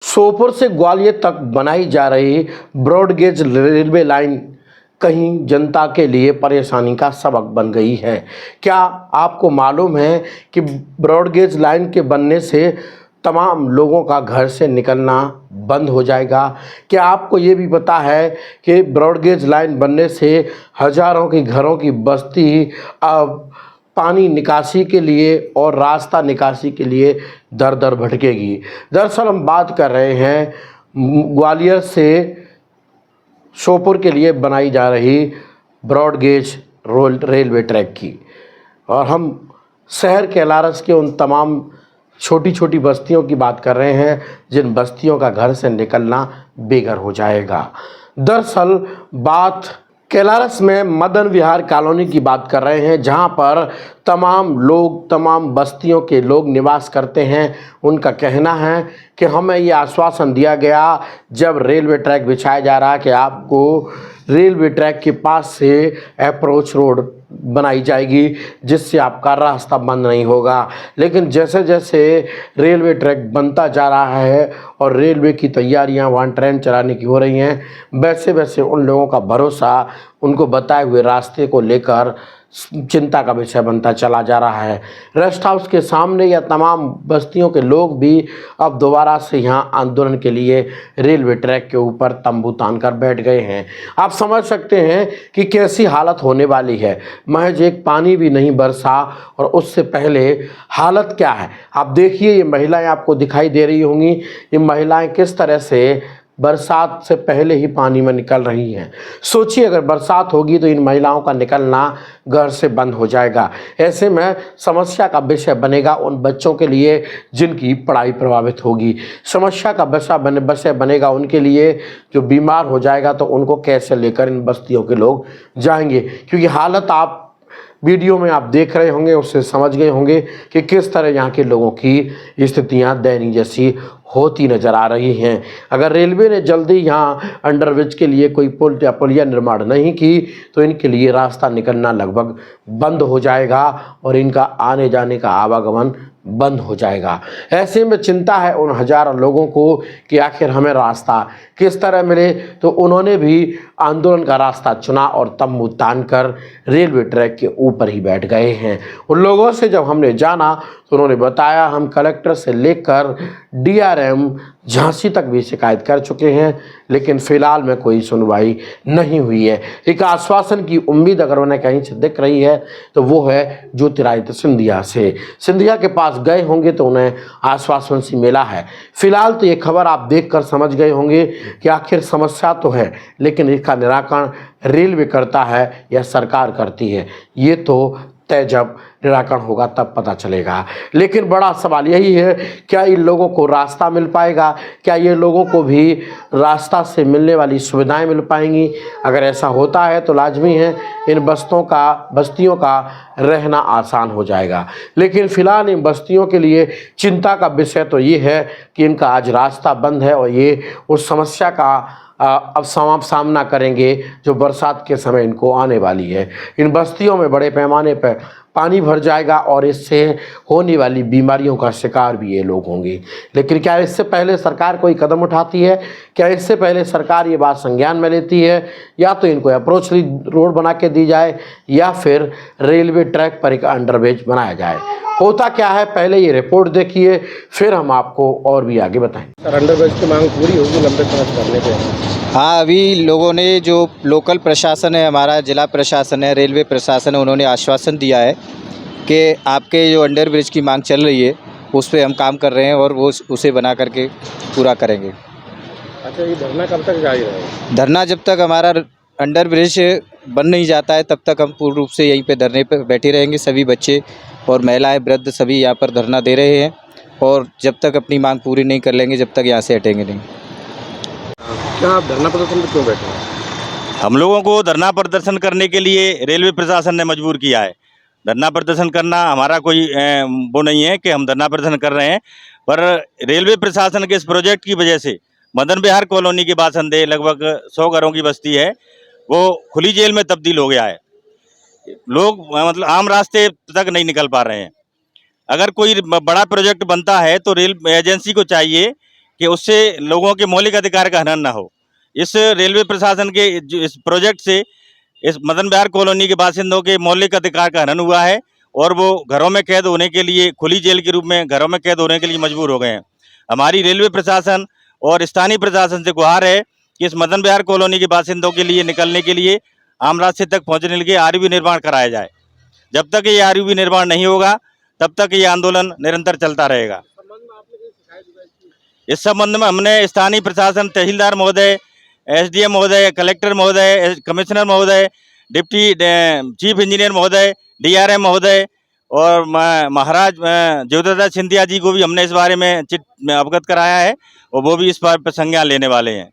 श्योपुर से ग्वालियर तक बनाई जा रही ब्रॉडगेज रेलवे लाइन कहीं जनता के लिए परेशानी का सबक बन गई है। क्या आपको मालूम है कि ब्रॉडगेज लाइन के बनने से तमाम लोगों का घर से निकलना बंद हो जाएगा? क्या आपको ये भी पता है कि ब्रॉडगेज लाइन बनने से हजारों की घरों की बस्ती अब पानी निकासी के लिए और रास्ता निकासी के लिए दर दर भटकेगी? दरअसल हम बात कर रहे हैं ग्वालियर से श्योपुर के लिए बनाई जा रही ब्रॉडगेज रेलवे ट्रैक की, और हम शहर के एलआरएस के उन तमाम छोटी छोटी बस्तियों की बात कर रहे हैं जिन बस्तियों का घर से निकलना बेघर हो जाएगा। दरअसल बात कैलारस में मदन विहार कॉलोनी की बात कर रहे हैं, जहां पर तमाम लोग, तमाम बस्तियों के लोग निवास करते हैं। उनका कहना है कि हमें ये आश्वासन दिया गया जब रेलवे ट्रैक बिछाया जा रहा है कि आपको रेलवे ट्रैक के पास से अप्रोच रोड बनाई जाएगी जिससे आपका रास्ता बंद नहीं होगा, लेकिन जैसे जैसे रेलवे ट्रैक बनता जा रहा है और रेलवे की तैयारियां वहाँ ट्रेन चलाने की हो रही हैं, वैसे वैसे उन लोगों का भरोसा उनको बताए हुए रास्ते को लेकर चिंता का विषय बनता चला जा रहा है। रेस्ट हाउस के सामने या तमाम बस्तियों के लोग भी अब दोबारा से यहाँ आंदोलन के लिए रेलवे ट्रैक के ऊपर तंबू तान कर बैठ गए हैं। आप समझ सकते हैं कि कैसी हालत होने वाली है। महज एक पानी भी नहीं बरसा और उससे पहले हालत क्या है आप देखिए। ये महिलाएं आपको दिखाई दे रही होंगी, ये महिलाएं किस तरह से बरसात से पहले ही पानी में निकल रही हैं। सोचिए अगर बरसात होगी तो इन महिलाओं का निकलना घर से बंद हो जाएगा। ऐसे में समस्या का विषय बनेगा उन बच्चों के लिए जिनकी पढ़ाई प्रभावित होगी। समस्या का विषय बनेगा उनके लिए जो बीमार हो जाएगा, तो उनको कैसे लेकर इन बस्तियों के लोग जाएंगे, क्योंकि हालत आप वीडियो में आप देख रहे होंगे, उससे समझ गए होंगे कि किस तरह यहाँ के लोगों की स्थितियाँ दयनीय जैसी होती नज़र आ रही हैं। अगर रेलवे ने जल्दी यहाँ अंडरब्रिज के लिए कोई पुल या पुलिया निर्माण नहीं की तो इनके लिए रास्ता निकलना लगभग बंद हो जाएगा और इनका आने जाने का आवागमन बंद हो जाएगा। ऐसे में चिंता है उन हजारों लोगों को कि आखिर हमें रास्ता किस तरह मिले, तो उन्होंने भी आंदोलन का रास्ता चुना और तंबू तान कर रेलवे ट्रैक के ऊपर ही बैठ गए हैं। उन लोगों से जब हमने जाना तो उन्होंने बताया हम कलेक्टर से लेकर डीआरएम झांसी तक भी शिकायत कर चुके हैं, लेकिन फिलहाल में कोई सुनवाई नहीं हुई है। एक आश्वासन की उम्मीद अगर उन्हें कहीं से दिख रही है तो वो है ज्योतिरादित्य सिंधिया से। सिंधिया के पास गए होंगे तो उन्हें आश्वासन सी मिला है। फिलहाल तो ये खबर आप देखकर समझ गए होंगे कि आखिर समस्या तो है, लेकिन इसका निराकरण रेलवे करता है या सरकार करती है, ये तो तय जब निराकरण होगा तब पता चलेगा। लेकिन बड़ा सवाल यही है, क्या इन लोगों को रास्ता मिल पाएगा? क्या ये लोगों को भी रास्ता से मिलने वाली सुविधाएं मिल पाएंगी? अगर ऐसा होता है तो लाजमी है इन बस्तियों का रहना आसान हो जाएगा। लेकिन फिलहाल इन बस्तियों के लिए चिंता का विषय तो ये है कि इनका आज रास्ता बंद है और ये उस समस्या का अब सामना करेंगे जो बरसात के समय इनको आने वाली है। इन बस्तियों में बड़े पैमाने पर पानी भर जाएगा और इससे होने वाली बीमारियों का शिकार भी ये लोग होंगे। लेकिन क्या इससे पहले सरकार कोई कदम उठाती है? क्या इससे पहले सरकार ये बात संज्ञान में लेती है? या तो इनको अप्रोच रोड बना के दी जाए या फिर रेलवे ट्रैक पर एक अंडरब्रिज बनाया जाए। होता क्या है पहले ये रिपोर्ट देखिए, फिर हम आपको और भी आगे बताएं। सर, अंडरब्रिज की मांग पूरी होगी लंबे समय से करने पे? हाँ, अभी लोगों ने जो लोकल प्रशासन है, हमारा जिला प्रशासन है, रेलवे प्रशासन है, उन्होंने आश्वासन दिया है कि आपके जो अंडरब्रिज की मांग चल रही है उस पे हम काम कर रहे हैं और वो उसे बना करके पूरा करेंगे। अच्छा, ये धरना कब तक जारी रहेगा? धरना जब तक हमारा अंडरब्रिज बन नहीं जाता है तब तक हम पूर्ण रूप से यहीं पे धरने पे बैठे रहेंगे। सभी बच्चे और महिलाएं, वृद्ध सभी यहाँ पर धरना दे रहे हैं और जब तक अपनी मांग पूरी नहीं कर लेंगे जब तक यहाँ से हटेंगे नहीं। क्या आप धरना प्रदर्शन पे क्यों बैठे हैं? हम लोगों को धरना प्रदर्शन करने के लिए रेलवे प्रशासन ने मजबूर किया है। धरना प्रदर्शन करना हमारा कोई वो नहीं है कि हम धरना प्रदर्शन कर रहे हैं, पर रेलवे प्रशासन के इस प्रोजेक्ट की वजह से मदन विहार कॉलोनी के बासिंदे लगभग 100 घरों की बस्ती है, वो खुली जेल में तब्दील हो गया है। लोग मतलब आम रास्ते तक नहीं निकल पा रहे हैं। अगर कोई बड़ा प्रोजेक्ट बनता है तो रेल एजेंसी को चाहिए कि उससे लोगों के मौलिक अधिकार का हनन ना हो। इस रेलवे प्रशासन के इस प्रोजेक्ट से इस मदन विहार कॉलोनी के बासिंदों के मौलिक अधिकार का हनन हुआ है और वो घरों में कैद होने के लिए, खुली जेल के रूप में घरों में कैद होने के लिए मजबूर हो गए हैं। हमारी रेलवे प्रशासन और स्थानीय प्रशासन से गुहार है कि इस मदन विहार कॉलोनी के बासिंदों के लिए निकलने के लिए आम रास्ते तक पहुंचने के लिए आरयूबी निर्माण कराया जाए। जब तक ये आरयूबी निर्माण नहीं होगा तब तक ये आंदोलन निरंतर चलता रहेगा। इस संबंध में हमने स्थानीय प्रशासन, तहसीलदार महोदय, एसडीएम महोदय, कलेक्टर महोदय, कमिश्नर महोदय, डिप्टी चीफ इंजीनियर महोदय, डीआरएम महोदय और महाराज ज्योतिदास सिंधिया जी को भी हमने इस बारे में चिट में अवगत कराया है और वो भी इस पर संज्ञान लेने वाले हैं।